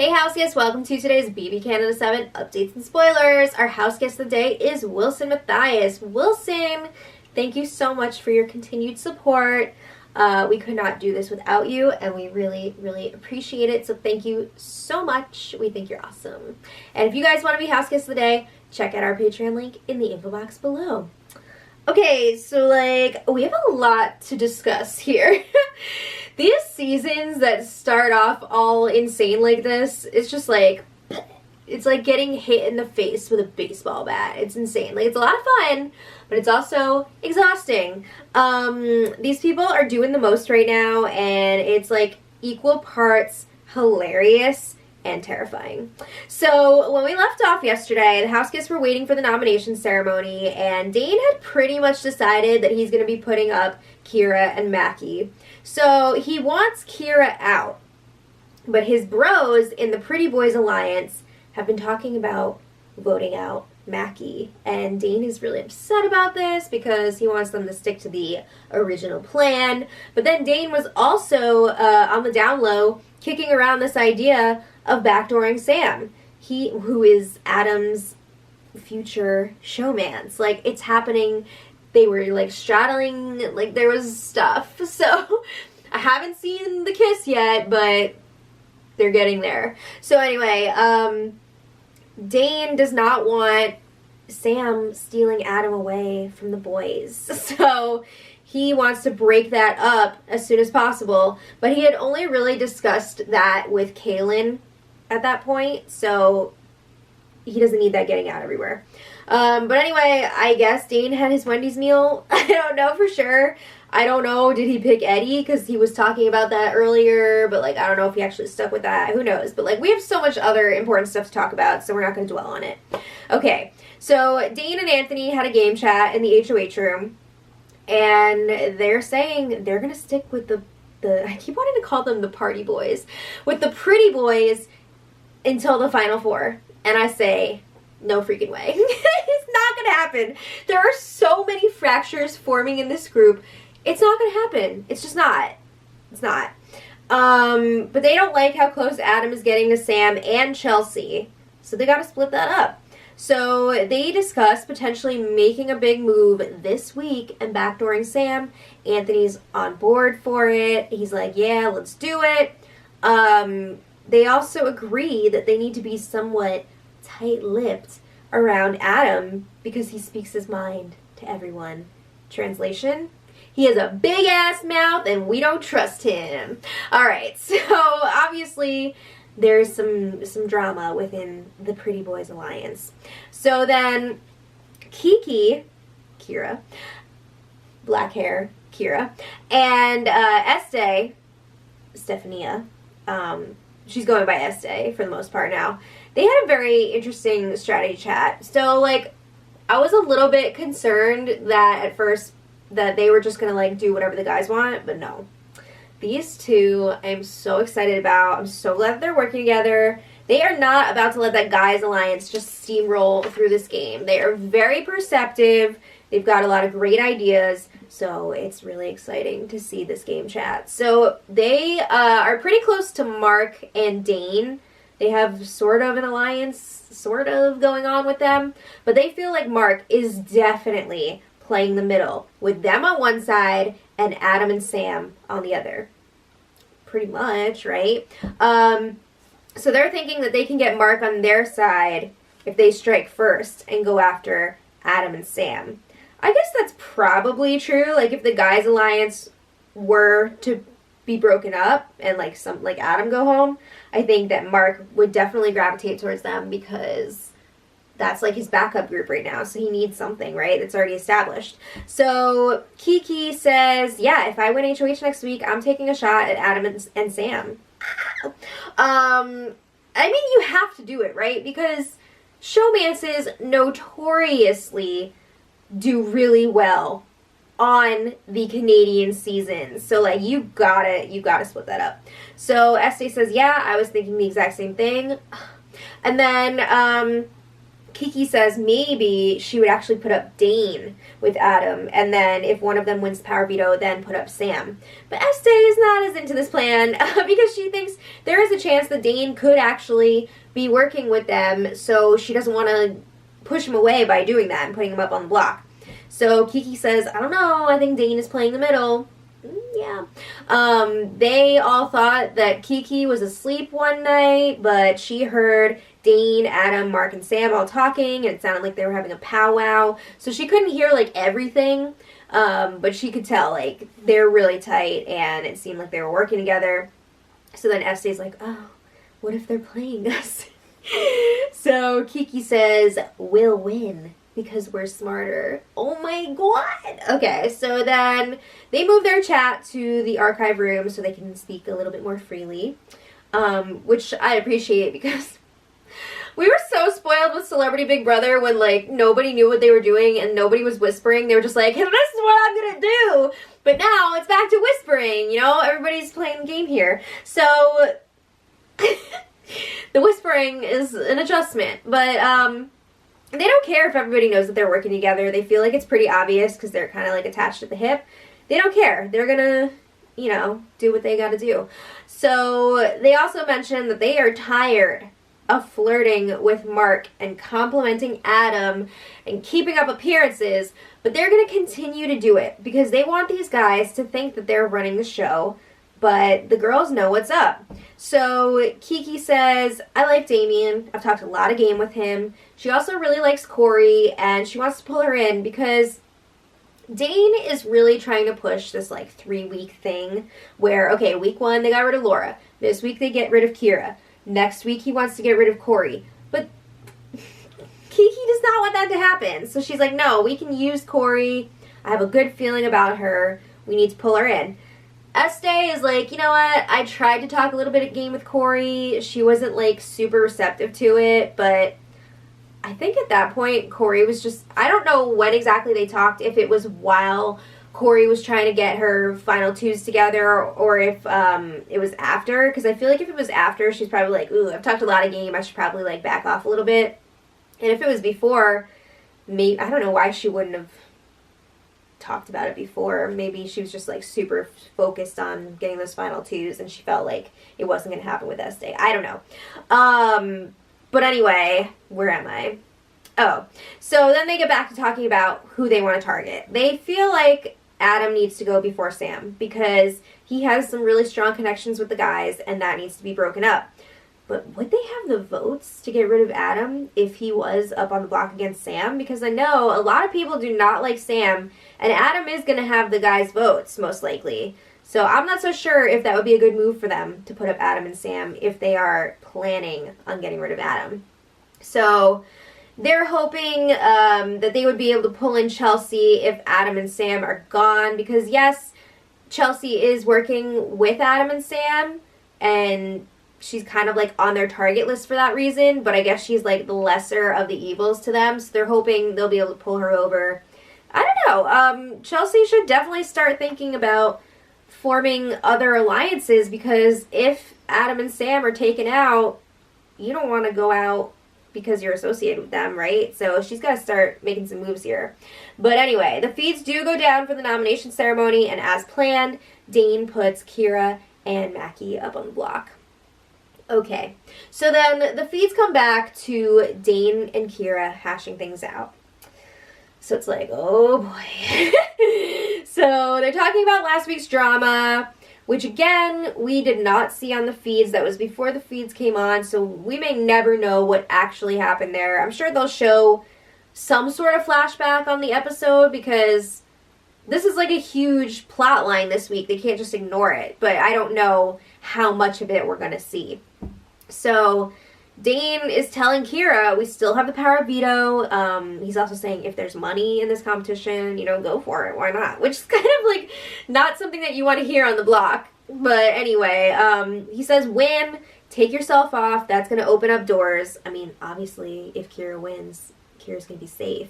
Hey house guests, welcome to today's BB Canada 7 updates and spoilers. Our house guest of the day is Wilson Matthias. Wilson, thank you so much for your continued support. We could not do this without you, and we really, really appreciate it. So thank you so much. We think you're awesome. And if you guys want to be house guests of the day, check out our Patreon link in the info box below. Okay, so we have a lot to discuss here. These seasons that start off all insane like this, it's just it's like getting hit in the face with a baseball bat. It's insane. It's a lot of fun, but it's also exhausting. These people are doing the most right now, and it's equal parts hilarious and terrifying. So when we left off yesterday, the house guests were waiting for the nomination ceremony, and Dane had pretty much decided that he's going to be putting up Kira and Maki. So he wants Kira out, but his bros in the Pretty Boys Alliance have been talking about voting out Maki, and Dane is really upset about this because he wants them to stick to the original plan. But then Dane was also on the down low kicking around this idea of backdooring Sam, who is Adam's future showmance. It's happening. They were straddling, there was stuff. So I haven't seen the kiss yet, but they're getting there. So anyway, Dane does not want Sam stealing Adam away from the boys. So he wants to break that up as soon as possible. But he had only really discussed that with Kaylin at that point, so he doesn't need that getting out everywhere. But anyway, I guess Dane had his Wendy's meal. I don't know for sure. I don't know, did he pick Eddie? Because he was talking about that earlier, but I don't know if he actually stuck with that. Who knows? But we have so much other important stuff to talk about, so we're not going to dwell on it. Okay, so Dane and Anthony had a game chat in the HOH room, and they're saying they're going to stick with the I keep wanting to call them the party boys, with the pretty boys until the Final Four. And I say, no freaking way. It's not going to happen. There are so many fractures forming in this group. It's not going to happen. It's just not. It's not. But they don't like how close Adam is getting to Sam and Chelsea. So they got to split that up. So they discuss potentially making a big move this week and backdooring Sam. Anthony's on board for it. He's like, yeah, let's do it. They also agree that they need to be somewhat tight-lipped around Adam because he speaks his mind to everyone. Translation? He has a big-ass mouth and we don't trust him. Alright, so obviously there's some drama within the Pretty Boys Alliance. So then Kiki, Kira, black hair, Kira, and Estee, Stephania, she's going by Estee for the most part now. They had a very interesting strategy chat. So, I was a little bit concerned that at first that they were just going to, do whatever the guys want, but no. These two, I'm so excited about. I'm so glad that they're working together. They are not about to let that guys alliance just steamroll through this game. They are very perceptive. They've got a lot of great ideas, so it's really exciting to see this game chat. So they are pretty close to Mark and Dane. They have sort of an alliance, sort of going on with them, but they feel like Mark is definitely playing the middle, with them on one side and Adam and Sam on the other. Pretty much, right? So they're thinking that they can get Mark on their side if they strike first and go after Adam and Sam. I guess that's probably true. If the guys alliance were to be broken up and Adam go home, I think that Mark would definitely gravitate towards them because that's his backup group right now. So he needs something, right? That's already established. So Kiki says, yeah, if I win HOH next week, I'm taking a shot at Adam and Sam. You have to do it, right? Because showmances notoriously do really well on the Canadian seasons. So you gotta split that up. So Estee says, yeah, I was thinking the exact same thing. And then Kiki says maybe she would actually put up Dane with Adam, and then if one of them wins power veto, then put up Sam. But Estee is not as into this plan because she thinks there is a chance that Dane could actually be working with them, so she doesn't want to push him away by doing that and putting him up on the block. So Kiki says, I don't know, I think Dane is playing the middle. Yeah. They all thought that Kiki was asleep one night, but she heard Dane, Adam, Mark, and Sam all talking, and it sounded like they were having a powwow. So she couldn't hear, like, everything, but she could tell, like, they're really tight, and it seemed like they were working together. So then Estee's like, oh, what if they're playing us? So Kiki says, we'll win because we're smarter. Oh my god! Okay, so then they move their chat to the archive room so they can speak a little bit more freely, which I appreciate because we were so spoiled with Celebrity Big Brother when, like, nobody knew what they were doing and nobody was whispering. They were just like, hey, this is what I'm gonna do! But now it's back to whispering, you know? Everybody's playing the game here. So the whispering is an adjustment, but they don't care if everybody knows that they're working together. They feel like it's pretty obvious because they're kind of, like, attached at the hip. They don't care. They're gonna, you know, do what they gotta do. So they also mentioned that they are tired of flirting with Mark and complimenting Adam and keeping up appearances, but they're gonna continue to do it because they want these guys to think that they're running the show, but the girls know what's up. So Kiki says, I like Damien. I've talked a lot of game with him. She also really likes Corey, and she wants to pull her in because Dane is really trying to push this, like, 3-week thing where, okay, week 1 they got rid of Laura. This week they get rid of Kira. Next week he wants to get rid of Corey. But Kiki does not want that to happen. So she's like, no, we can use Corey. I have a good feeling about her. We need to pull her in. Estee is like, you know what, I tried to talk a little bit of game with Corey. She wasn't, like, super receptive to it, but I think at that point Corey was just, I don't know when exactly they talked, if it was while Corey was trying to get her final twos together or if it was after, because I feel like if it was after, she's probably like, ooh, I've talked a lot of game, I should probably, like, back off a little bit. And if it was before, maybe, I don't know why she wouldn't have talked about it before. Maybe she was just, like, super focused on getting those final twos and she felt like it wasn't going to happen with Estee. I don't know. But anyway, where am I? Oh, so then they get back to talking about who they want to target. They feel like Adam needs to go before Sam because he has some really strong connections with the guys and that needs to be broken up. But would they have the votes to get rid of Adam if he was up on the block against Sam? Because I know a lot of people do not like Sam, and Adam is going to have the guys' votes, most likely. So I'm not so sure if that would be a good move for them to put up Adam and Sam if they are planning on getting rid of Adam. So they're hoping that they would be able to pull in Chelsea if Adam and Sam are gone. Because yes, Chelsea is working with Adam and Sam, and she's kind of, like, on their target list for that reason, but I guess she's, like, the lesser of the evils to them, so they're hoping they'll be able to pull her over. I don't know. Chelsea should definitely start thinking about forming other alliances because if Adam and Sam are taken out, you don't want to go out because you're associated with them, right? So she's got to start making some moves here. But anyway, the feeds do go down for the nomination ceremony, and as planned, Dane puts Kira and Maki up on the block. Okay, so then the feeds come back to Dane and Kira hashing things out. So it's like, oh boy. So they're talking about last week's drama, which again, we did not see on the feeds. That was before the feeds came on, so we may never know what actually happened there. I'm sure they'll show some sort of flashback on the episode because this is like a huge plot line this week. They can't just ignore it, but I don't know how much of it we're going to see. So Dane is telling Kira, we still have the power of veto. He's also saying if there's money in this competition, you know, go for it. Why not? Which is kind of like not something that you want to hear on the block. But anyway, he says win, take yourself off. That's going to open up doors. I mean, obviously, if Kira wins, Kira's going to be safe.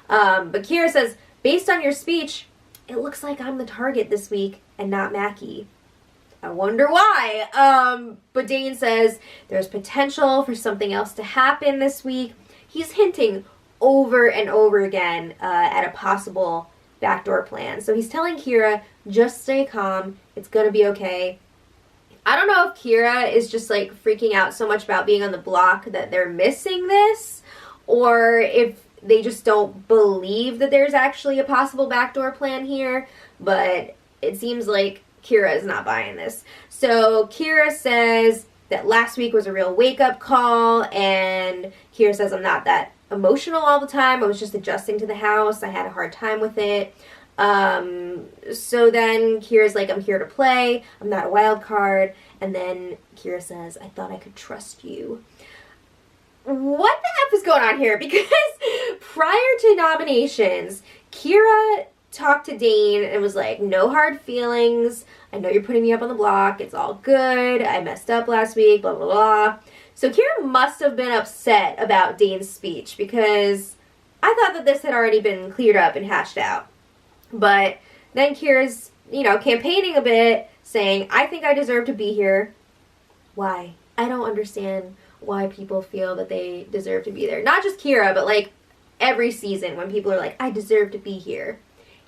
But Kira says, based on your speech, it looks like I'm the target this week and not Maki. I wonder why. But Dane says there's potential for something else to happen this week. he's hinting over and over again at a possible backdoor plan. So he's telling Kira, just stay calm, it's gonna be okay. I don't know if Kira is just like freaking out so much about being on the block that they're missing this, or if they just don't believe that there's actually a possible backdoor plan here, but it seems like Kira is not buying this. So Kira says that last week was a real wake-up call, and Kira says, I'm not that emotional all the time, I was just adjusting to the house, I had a hard time with it. So then Kira's like, I'm here to play, I'm not a wild card, and then Kira says, I thought I could trust you. What the F is going on here? Because prior to nominations, Kira talked to Dane and was like, no hard feelings, I know you're putting me up on the block, it's all good, I messed up last week, blah, blah, blah. So Kira must have been upset about Dane's speech, because I thought that this had already been cleared up and hashed out. But then Kira's, campaigning a bit, saying, I think I deserve to be here. Why? I don't understand why people feel that they deserve to be there. Not just Kira, but like every season when people are like, I deserve to be here.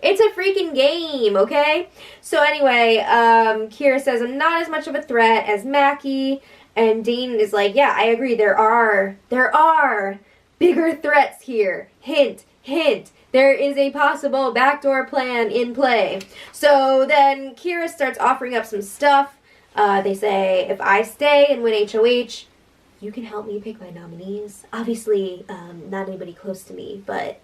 It's a freaking game, okay? So anyway, Kira says, I'm not as much of a threat as Maki. And Dane is like, yeah, I agree, there are bigger threats here. Hint, hint. There is a possible backdoor plan in play. So then Kira starts offering up some stuff. They say, if I stay and win HOH, you can help me pick my nominees. Obviously, not anybody close to me, but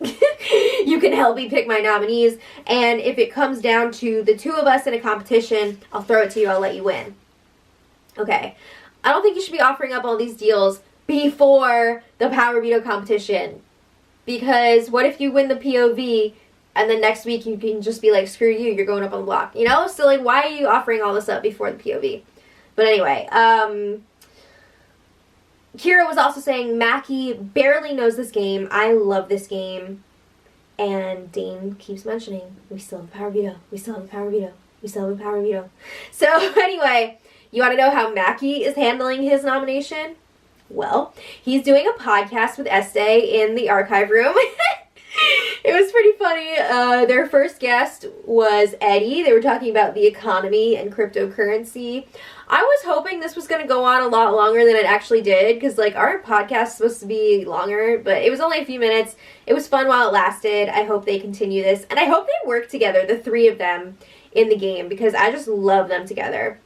you can help me pick my nominees. And if it comes down to the two of us in a competition, I'll throw it to you, I'll let you win. Okay. I don't think you should be offering up all these deals before the Power Veto competition. Because what if you win the POV and then next week you can just be like, screw you, you're going up on the block. So like, why are you offering all this up before the POV? But anyway, Kira was also saying Maki barely knows this game. I love this game. And Dane keeps mentioning, we still have a Power Veto. We still have a Power Veto. We still have a Power Veto. So anyway, you want to know how Maki is handling his nomination? Well, he's doing a podcast with Estee in the archive room. It was pretty funny. Their first guest was Eddie. They were talking about the economy and cryptocurrency. I was hoping this was going to go on a lot longer than it actually did, because like our podcast is supposed to be longer, but it was only a few minutes. It was fun while it lasted. I hope they continue this, and I hope they work together, the three of them in the game, because I just love them together.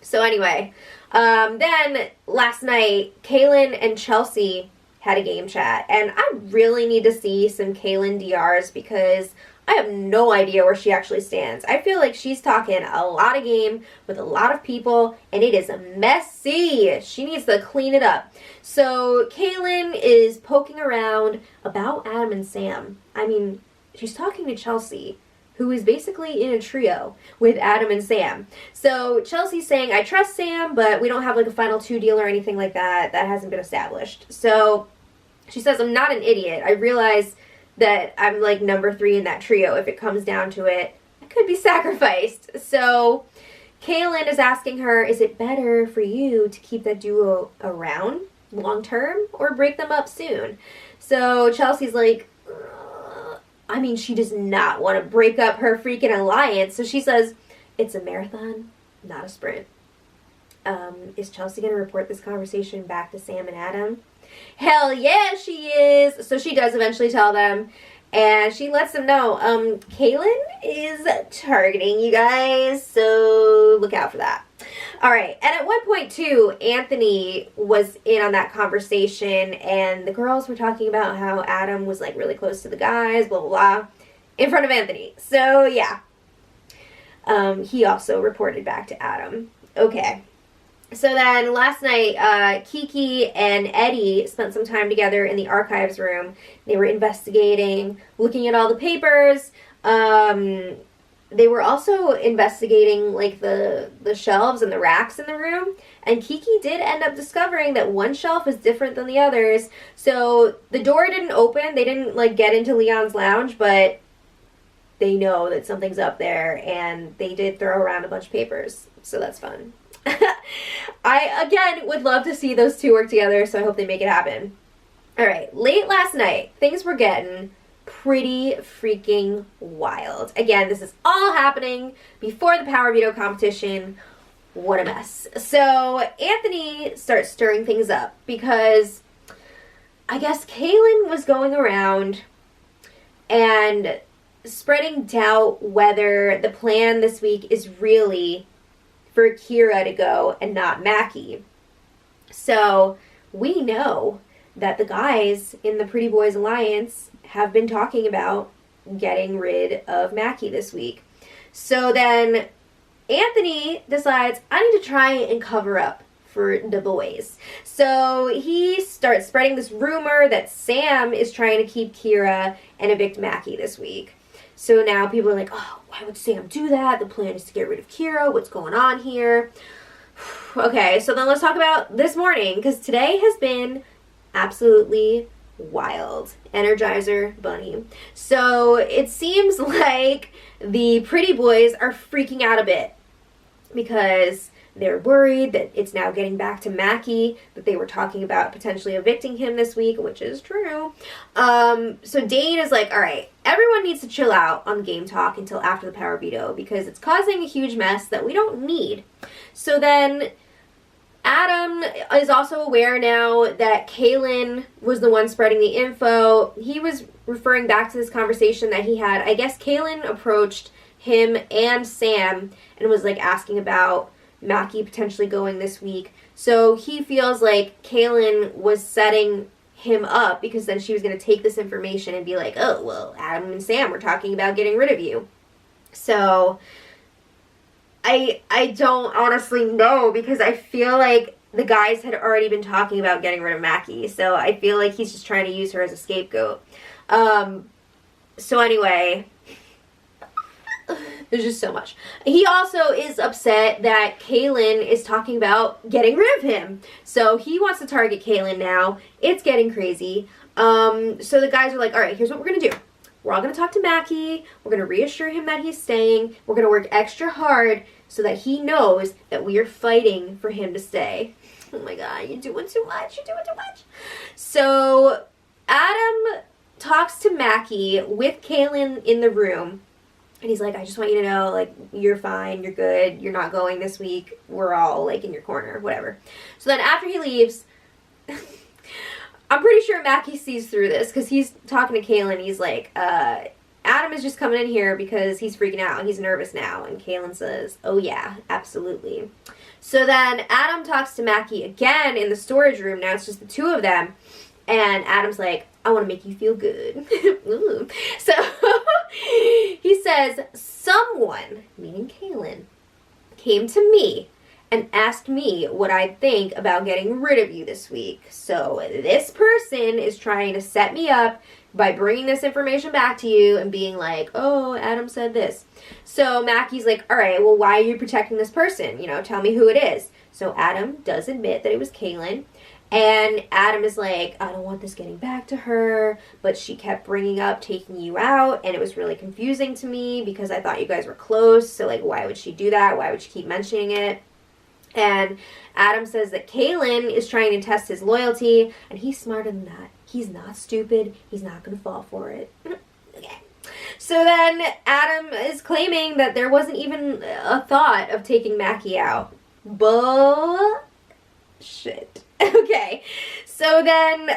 So anyway, then last night, Kaylin and Chelsea had a game chat, and I really need to see some Kaylin DRs because I have no idea where she actually stands. I feel like she's talking a lot of game with a lot of people, and it is messy. She needs to clean it up. So Kaylin is poking around about Adam and Sam. I mean, she's talking to Chelsea, who is basically in a trio with Adam and Sam. So Chelsea's saying, I trust Sam, but we don't have like a final two deal or anything like that. That hasn't been established. So she says, I'm not an idiot. I realize that I'm like number 3 in that trio. If it comes down to it, I could be sacrificed. So Kaylin is asking her, is it better for you to keep that duo around long term or break them up soon? So Chelsea's like, I mean, she does not want to break up her freaking alliance. So she says, it's a marathon, not a sprint. Is Chelsea going to report this conversation back to Sam and Adam? Hell yeah, she is. So she does eventually tell them. And she lets them know, Kaylin is targeting you guys. So look out for that. All right. And at one point, too, Anthony was in on that conversation. And the girls were talking about how Adam was, like, really close to the guys, blah, blah, blah, in front of Anthony. So, yeah. He also reported back to Adam. Okay. So then last night, Kiki and Eddie spent some time together in the archives room. They were investigating, looking at all the papers. They were also investigating like the shelves and the racks in the room. And Kiki did end up discovering that one shelf is different than the others. So the door didn't open. They didn't like get into Leon's lounge, but they know that something's up there. And they did throw around a bunch of papers. So that's fun. I, again, would love to see those two work together, so I hope they make it happen. Alright, late last night, things were getting pretty freaking wild. Again, this is all happening before the Power Veto competition. What a mess. So Anthony starts stirring things up because I guess Kaylin was going around and spreading doubt whether the plan this week is really for Kira to go and not Maki. So we know that the guys in the Pretty Boys Alliance have been talking about getting rid of Maki this week. So then Anthony decides, I need to try and cover up for the boys. So he starts spreading this rumor that Sam is trying to keep Kira and evict Maki this week. So now people are like, oh, why would Sam do that? The plan is to get rid of Kira. What's going on here? Okay, so then let's talk about this morning, because today has been absolutely wild. Energizer Bunny. So it seems like the Pretty Boys are freaking out a bit because they're worried that it's now getting back to Maki, that they were talking about potentially evicting him this week, which is true. So Dane is like, all right, everyone needs to chill out on game talk until after the Power Veto because it's causing a huge mess that we don't need. So then Adam is also aware now that Kaylin was the one spreading the info. He was referring back to this conversation that he had. I guess Kaylin approached him and Sam and was like asking about Maki potentially going this week. So he feels like Kaylin was setting him up because then she was going to take this information and be like, oh, well, Adam and Sam were talking about getting rid of you. So I don't honestly know because I feel like the guys had already been talking about getting rid of Maki. So I feel like he's just trying to use her as a scapegoat. So anyway, there's just so much. He also is upset that Kaylin is talking about getting rid of him. So he wants to target Kaylin now. It's getting crazy. So the guys are like, all right, here's what we're going to do. We're all going to talk to Maki. We're going to reassure him that he's staying. We're going to work extra hard so that he knows that we are fighting for him to stay. Oh my God, you're doing too much. You're doing too much. So Adam talks to Maki with Kaylin in the room. And he's like, I just want you to know, like, you're fine, you're good, you're not going this week, we're all, like, in your corner, whatever. So then after he leaves, I'm pretty sure Maki sees through this, because he's talking to Kaylin, he's like, Adam is just coming in here because he's freaking out, he's nervous now. And Kaylin says, oh yeah, absolutely. So then Adam talks to Maki again in the storage room, now it's just the two of them. And Adam's like, I want to make you feel good. So he says, someone, meaning Kaylin, came to me and asked me what I'd think about getting rid of you this week. So this person is trying to set me up by bringing this information back to you and being like, oh, Adam said this. So Mackie's like, all right, well, why are you protecting this person? You know, tell me who it is. So Adam does admit that it was Kaylin. And Adam is like, I don't want this getting back to her, but she kept bringing up taking you out, and it was really confusing to me because I thought you guys were close, so, like, why would she do that? Why would she keep mentioning it? And Adam says that Kaylin is trying to test his loyalty, and he's smarter than that. He's not stupid. He's not going to fall for it. Okay. So then Adam is claiming that there wasn't even a thought of taking Maki out. Bullshit. Okay, so then,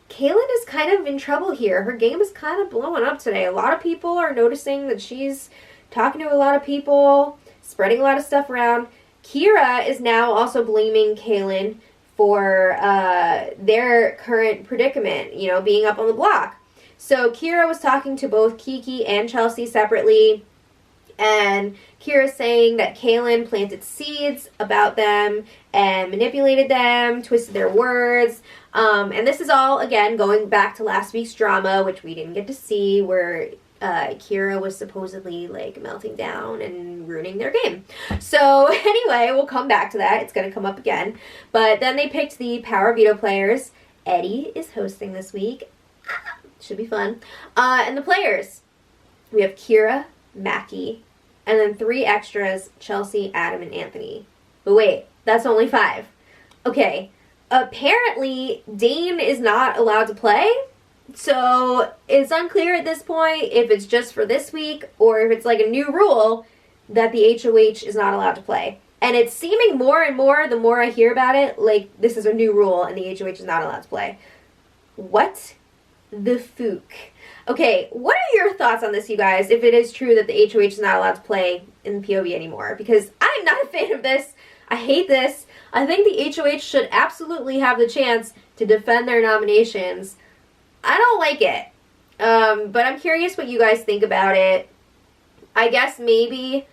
Kaylin is kind of in trouble here. Her game is kind of blowing up today. A lot of people are noticing that she's talking to a lot of people, spreading a lot of stuff around. Kira is now also blaming Kaylin for their current predicament, you know, being up on the block. So Kira was talking to both Kiki and Chelsea separately. And Kira's saying that Kaylin planted seeds about them and manipulated them, twisted their words. And this is all, again, going back to last week's drama, which we didn't get to see, where Kira was supposedly, like, melting down and ruining their game. So, anyway, we'll come back to that. It's going to come up again. But then they picked the Power Veto players. Eddie is hosting this week. Should be fun. And the players. We have Kira, Maki, and then 3 extras, Chelsea, Adam, and Anthony. But wait, that's only 5. Okay, apparently Dane is not allowed to play. So it's unclear at this point if it's just for this week or if it's like a new rule that the HOH is not allowed to play. And it's seeming more and more, the more I hear about it, like this is a new rule and the HOH is not allowed to play. What the fook? Okay, what are your thoughts on this, you guys, if it is true that the HOH is not allowed to play in the POV anymore? Because I'm not a fan of this. I hate this. I think the HOH should absolutely have the chance to defend their nominations. I don't like it. But I'm curious what you guys think about it. I guess maybe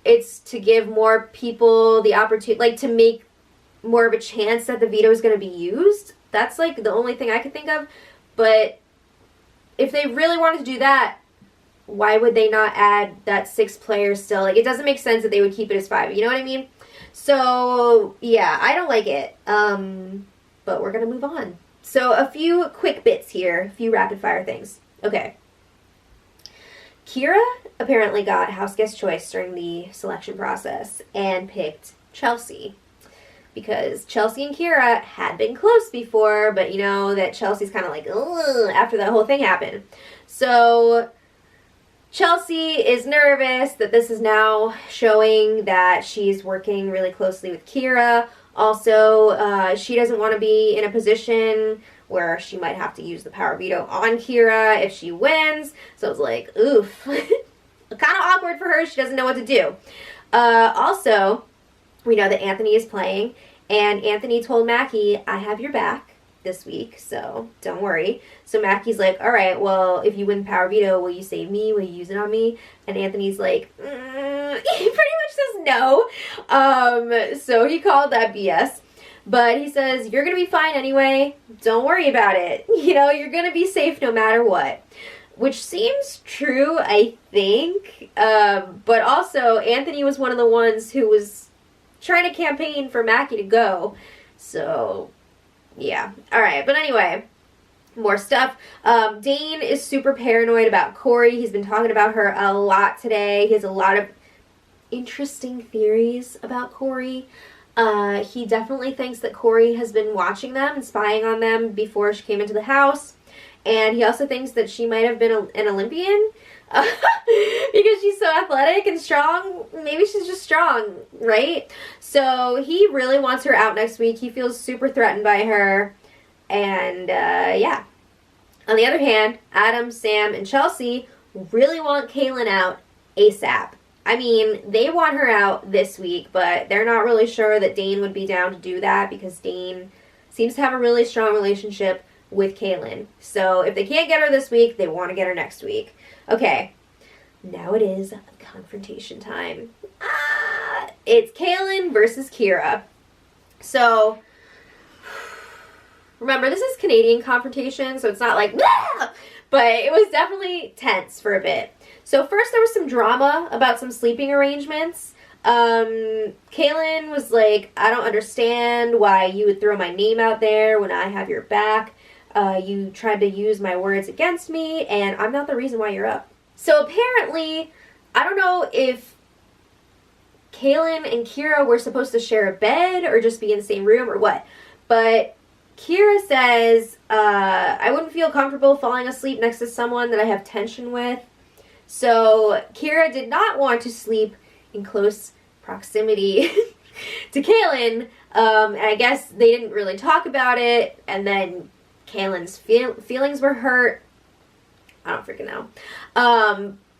it's to give more people the opportunity, like to make more of a chance that the veto is going to be used. That's like the only thing I could think of. But if they really wanted to do that, why would they not add that 6 players still? Like, it doesn't make sense that they would keep it as 5. You know what I mean? So, yeah, I don't like it. But we're going to move on. So, a few quick bits here. A few rapid-fire things. Okay. Kira apparently got house guest choice during the selection process and picked Chelsea. Because Chelsea and Kira had been close before, but you know that Chelsea's kind of like, ugh, after that whole thing happened. So Chelsea is nervous that this is now showing that she's working really closely with Kira. Also, she doesn't want to be in a position where she might have to use the power veto on Kira if she wins. So it's like, oof. Kind of awkward for her. She doesn't know what to do. Also, we know that Anthony is playing, and Anthony told Maki, I have your back this week, so don't worry. So Maki's like, all right, well, if you win power veto, will you save me? Will you use it on me? And Anthony's like, he pretty much says no. So he called that BS. But he says, you're going to be fine anyway. Don't worry about it. You know, you're going to be safe no matter what. Which seems true, I think. But also, Anthony was one of the ones who was trying to campaign for Maki to go. So, yeah. Alright, but anyway, more stuff. Dane is super paranoid about Corey. He's been talking about her a lot today. He has a lot of interesting theories about Corey. He definitely thinks that Corey has been watching them and spying on them before she came into the house. And he also thinks that she might have been an Olympian because she's so athletic and strong. Maybe she's just strong, right? So he really wants her out next week. He feels super threatened by her. And, yeah. On the other hand, Adam, Sam, and Chelsea really want Kaylin out ASAP. I mean, they want her out this week, but they're not really sure that Dane would be down to do that because Dane seems to have a really strong relationship with Kaylin. So if they can't get her this week, they want to get her next week. Okay, now it is confrontation time. It's Kaylin versus Kira. So, remember, this is Canadian confrontation, so it's not like, but it was definitely tense for a bit. So first there was some drama about some sleeping arrangements. Kaylin was like, I don't understand why you would throw my name out there when I have your back. You tried to use my words against me, and I'm not the reason why you're up. So apparently, I don't know if Kaylin and Kira were supposed to share a bed or just be in the same room or what. But Kira says, I wouldn't feel comfortable falling asleep next to someone that I have tension with. So Kira did not want to sleep in close proximity to Kaylin. And I guess they didn't really talk about it. And then Kaylin's feelings were hurt. I don't freaking know.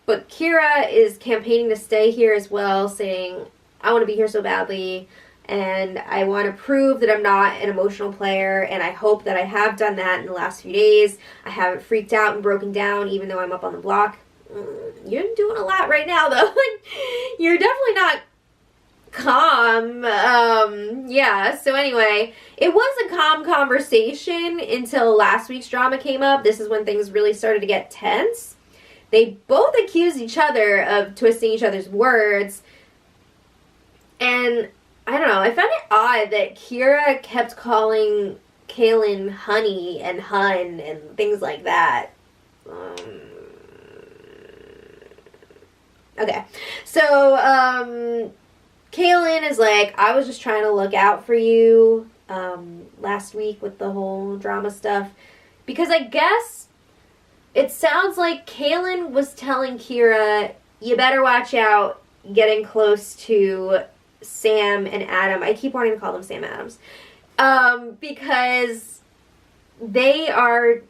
But Kira is campaigning to stay here as well, saying, I want to be here so badly. And I want to prove that I'm not an emotional player. And I hope that I have done that in the last few days. I haven't freaked out and broken down even though I'm up on the block. You're doing a lot right now, though. You're definitely not calm. Yeah, so anyway, it was a calm conversation until last week's drama came up. This is when things really started to get tense. They both accused each other of twisting each other's words. And, I don't know, I found it odd that Kira kept calling Kaylin honey and hun and things like that. Okay, so, Kaylin is like, I was just trying to look out for you. last week with the whole drama stuff. Because I guess it sounds like Kaylin was telling Kira, you better watch out getting close to Sam and Adam. I keep wanting to call them Sam Adams. Because they are,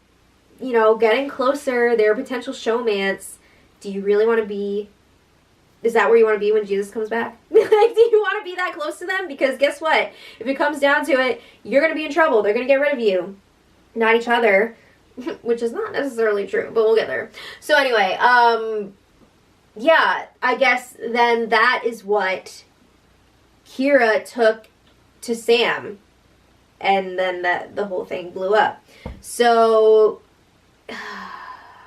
you know, getting closer. They're a potential showmance. Do you really want to be... Is that where you want to be when Jesus comes back? Like, do you want to be that close to them? Because guess what? If it comes down to it, you're going to be in trouble. They're going to get rid of you. Not each other. Which is not necessarily true, but we'll get there. So anyway, yeah, I guess then that is what Kira took to Sam. And then the whole thing blew up. So,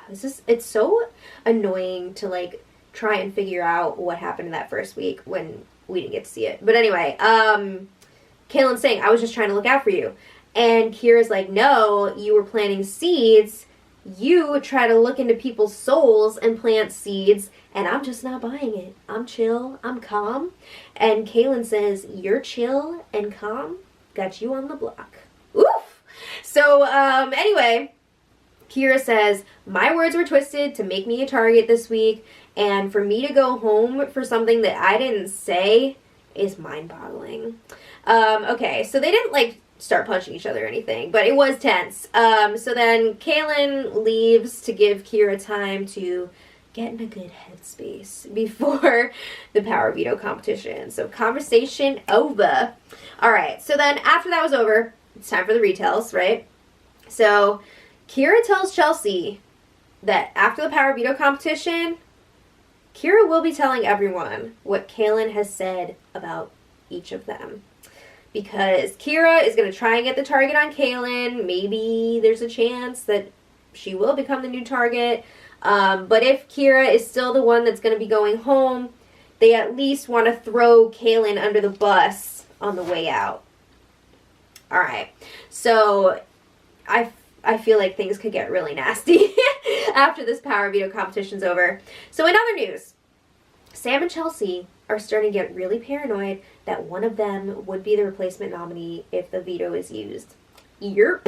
it's so annoying to, like, try and figure out what happened in that first week when we didn't get to see it. But anyway, Kaylin's saying, I was just trying to look out for you. And Kira's like, no, you were planting seeds. You try to look into people's souls and plant seeds, and I'm just not buying it. I'm chill. I'm calm. And Kaylin says, you're chill and calm. Got you on the block. Oof! So, anyway, Kira says, my words were twisted to make me a target this week, and for me to go home for something that I didn't say is mind-boggling. Okay, so they didn't, like, start punching each other or anything, but it was tense. So then Kaylin leaves to give Kira time to get in a good headspace before the power veto competition. So conversation over. All right, so then after that was over, it's time for the retells, right? So Kira tells Chelsea that after the power veto competition, Kira will be telling everyone what Kaylin has said about each of them. Because Kira is going to try and get the target on Kaylin. Maybe there's a chance that she will become the new target. But if Kira is still the one that's going to be going home, they at least want to throw Kaylin under the bus on the way out. Alright, so I feel like things could get really nasty after this power veto competition's over. So in other news, Sam and Chelsea are starting to get really paranoid that one of them would be the replacement nominee if the veto is used. Yerp.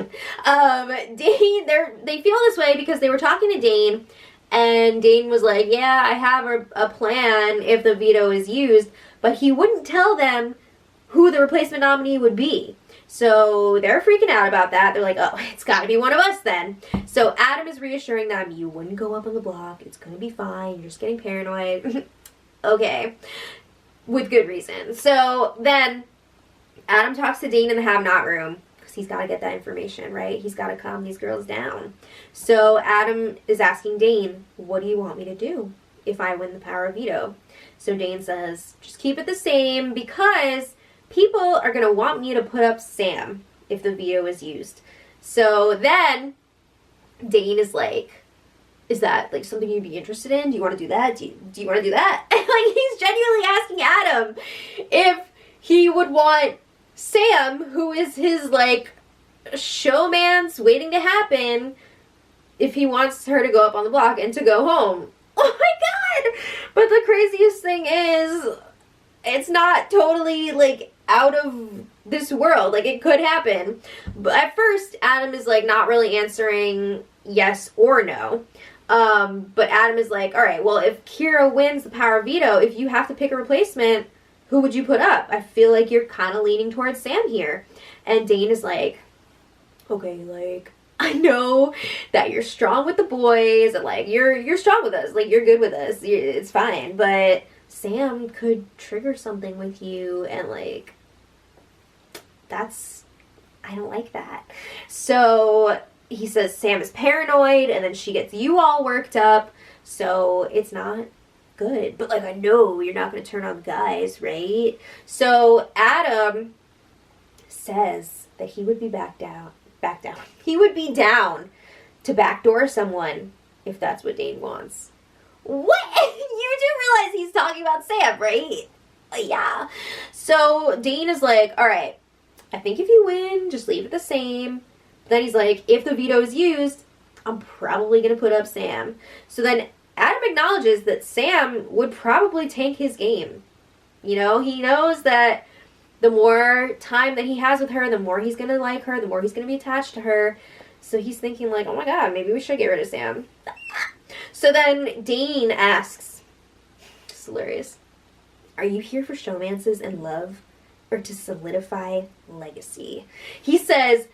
Dane, they feel this way because they were talking to Dane, and Dane was like, yeah, I have a plan if the veto is used, but he wouldn't tell them who the replacement nominee would be. So they're freaking out about that. They're like, oh, it's got to be one of us then. So Adam is reassuring them, you wouldn't go up on the block. It's going to be fine. You're just getting paranoid. Okay. With good reason. So then Adam talks to Dane in the have-not room because he's got to get that information, right? He's got to calm these girls down. So Adam is asking Dane, what do you want me to do if I win the power of veto? So Dane says, just keep it the same because people are going to want me to put up Sam if the veto is used. So then Dane is like, is that like something you'd be interested in? Do you want to do that? Do you want to do that? And like he's genuinely asking Adam if he would want Sam, who is his like showman's waiting to happen, if he wants her to go up on the block and to go home. Oh my god! But the craziest thing is, it's not totally like out of this world. Like it could happen. But at first, Adam is like not really answering yes or no. But Adam is like, all right, well, if Kira wins the power veto, if you have to pick a replacement, who would you put up? I feel like you're kind of leaning towards Sam here. And Dane is like, okay, like, I know that you're strong with the boys, and like, you're strong with us, like, you're good with us, it's fine, but Sam could trigger something with you, and like, I don't like that. So he says Sam is paranoid, and then she gets you all worked up, so it's not good. But like, I know you're not going to turn on the guys, right? So Adam says that he would be back down. He would be down to backdoor someone if that's what Dane wants. What? You do realize he's talking about Sam, right? Yeah. So Dane is like, all right, I think if you win, just leave it the same. Then he's like, if the veto is used, I'm probably going to put up Sam. So then Adam acknowledges that Sam would probably tank his game. You know, he knows that the more time that he has with her, the more he's gonna like her, the more he's gonna be attached to her. So he's thinking like, oh my god, maybe we should get rid of Sam. So then Dane asks, it's hilarious, are you here for showmances and love, or to solidify legacy? He says,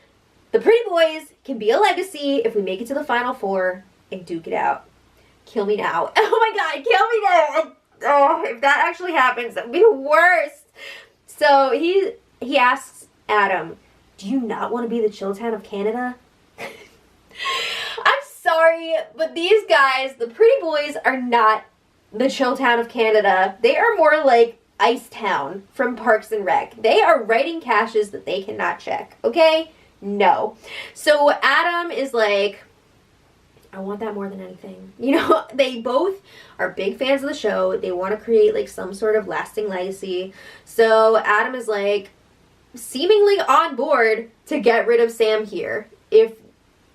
the pretty boys can be a legacy if we make it to the Final Four and duke it out. Kill me now. Oh my god, kill me now. Oh, if that actually happens, that would be the worst. So he asks Adam, do you not want to be the Chilltown of Canada? I'm sorry, but these guys, the pretty boys, are not the Chilltown of Canada. They are more like Icetown from Parks and Rec. They are writing caches that they cannot check, okay? No. So Adam is like, I want that more than anything. You know, they both are big fans of the show. They want to create like some sort of lasting legacy. So Adam is like seemingly on board to get rid of Sam here if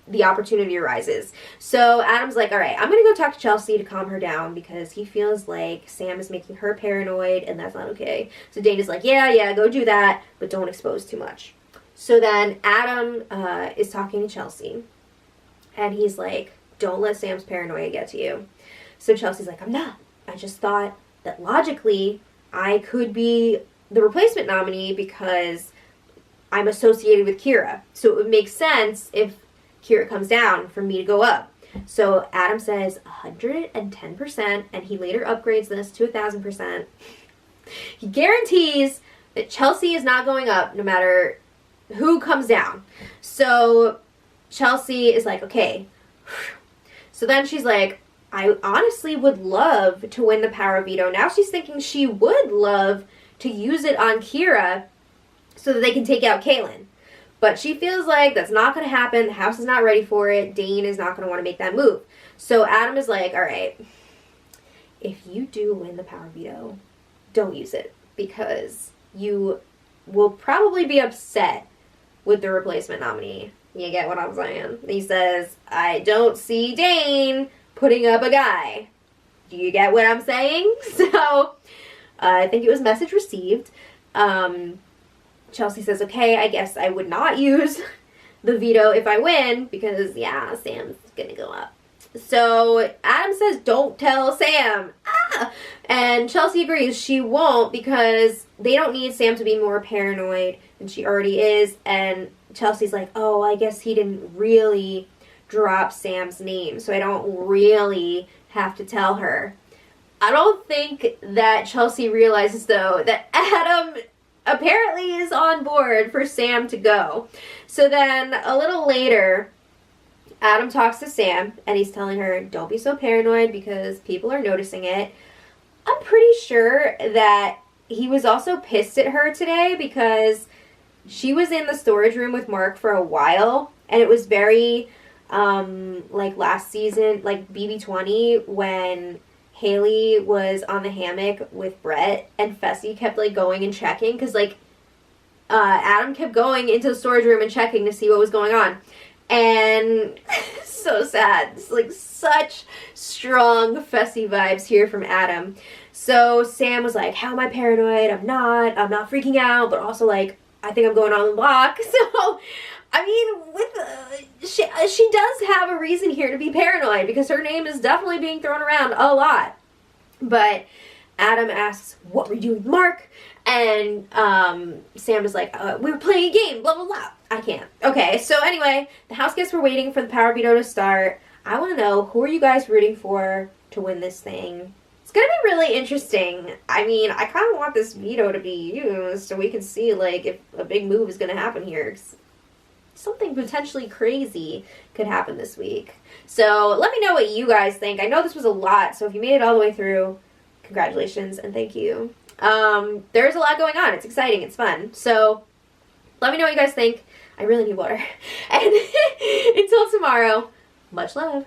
the opportunity arises. So Adam's like, all right, I'm going to go talk to Chelsea to calm her down because he feels like Sam is making her paranoid and that's not okay. So Dane is like, yeah, go do that, but don't expose too much. So then Adam is talking to Chelsea and he's like, don't let Sam's paranoia get to you. So Chelsea's like, I'm not. I just thought that logically I could be the replacement nominee because I'm associated with Kira. So it would make sense if Kira comes down for me to go up. So Adam says 110%, and he later upgrades this to 1,000%. He guarantees that Chelsea is not going up no matter who comes down. So Chelsea is like, okay. So then she's like, I honestly would love to win the power of veto. Now she's thinking she would love to use it on Kira so that they can take out Kaylin. But she feels like that's not going to happen. The house is not ready for it. Dane is not going to want to make that move. So Adam is like, all right, if you do win the power veto, don't use it because you will probably be upset with the replacement nominee. You get what I'm saying? He says, I don't see Dane putting up a guy. Do you get what I'm saying? So I think it was message received. Chelsea says, okay, I guess I would not use the veto if I win because, yeah, Sam's going to go up. So Adam says, don't tell Sam. And Chelsea agrees she won't because they don't need Sam to be more paranoid than she already is. And Chelsea's like, oh, I guess he didn't really drop Sam's name, so I don't really have to tell her. I don't think that Chelsea realizes, though, that Adam apparently is on board for Sam to go. So then a little later, Adam talks to Sam, and he's telling her, don't be so paranoid because people are noticing it. I'm pretty sure that he was also pissed at her today because she was in the storage room with Mark for a while, and it was very, like last season, like BB20, when Haley was on the hammock with Brett, and Fessy kept, like, going and checking, because, like, Adam kept going into the storage room and checking to see what was going on. And so sad. It's, like, such strong Fessy vibes here from Adam. So Sam was like, how am I paranoid? I'm not freaking out, but also, like, I think I'm going on the block. So, I mean, with she does have a reason here to be paranoid because her name is definitely being thrown around a lot. But Adam asks, what were you doing with Mark? And Sam is like, we were playing a game, blah, blah, blah. I can't. Okay, so anyway, the house guests were waiting for the power veto to start. I want to know, who are you guys rooting for to win this thing? It's going to be really interesting. I mean, I kind of want this veto to be used so we can see, like, if a big move is going to happen here. Something potentially crazy could happen this week. So let me know what you guys think. I know this was a lot, so if you made it all the way through, congratulations and thank you. There's a lot going on. It's exciting. It's fun. So let me know what you guys think. I really need water. And until tomorrow, much love.